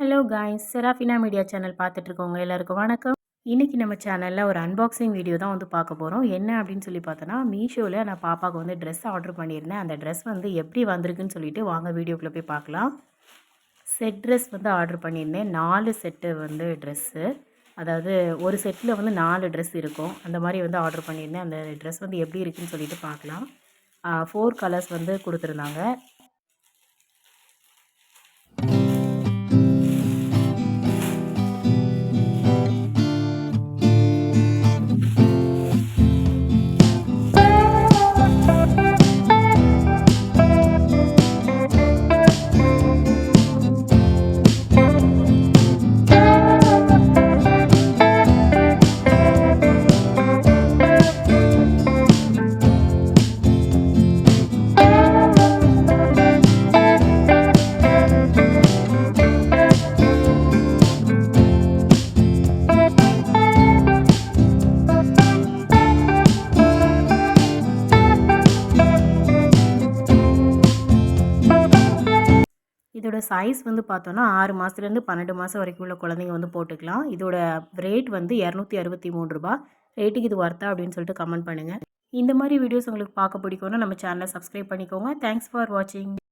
Hello guys, Serafina media channel பார்த்துட்ருக்கவங்க எல்லாருக்கும் வணக்கம். இன்றைக்கி நம்ம சேனலில் ஒரு அன்பாக்சிங் வீடியோ தான் வந்து பார்க்க போகிறோம். என்ன அப்படின்னு சொல்லி பார்த்தோன்னா, மீஷோவில் நான் பாப்பாவுக்கு வந்து ட்ரெஸ் ஆர்டர் பண்ணியிருந்தேன். அந்த ட்ரெஸ் வந்து எப்படி வந்திருக்குன்னு சொல்லிட்டு வாங்க வீடியோக்குள்ளே போய் பார்க்கலாம். செட் ட்ரெஸ் வந்து ஆர்டர் பண்ணியிருந்தேன். 4 செட்டு வந்து ட்ரெஸ்ஸு, அதாவது ஒரு செட்டில் வந்து 4 ட்ரெஸ் இருக்கும். அந்த மாதிரி வந்து ஆர்டர் பண்ணியிருந்தேன். அந்த ட்ரெஸ் வந்து எப்படி இருக்குன்னு சொல்லிட்டு பார்க்கலாம். 4 கலர்ஸ் வந்து கொடுத்துருந்தாங்க. இதோட சைஸ் வந்து பார்த்தோன்னா 6 மாதத்துலேருந்து 12 மாதம் வரைக்கும் உள்ள குழந்தைங்க வந்து போட்டுக்கலாம். இதோட ரேட் வந்து ரூ. 263. ரேட்டுக்கு இது ஒர்த்தா அப்படின்னு சொல்லிட்டு கமெண்ட் பண்ணுங்கள். இந்த மாதிரி வீடியோஸ் உங்களுக்கு பார்க்க பிடிக்கும்னா நம்ம சேனலை சப்ஸ்கிரைப் பண்ணிக்கோங்க. தேங்க்ஸ் ஃபார் வாட்சிங்.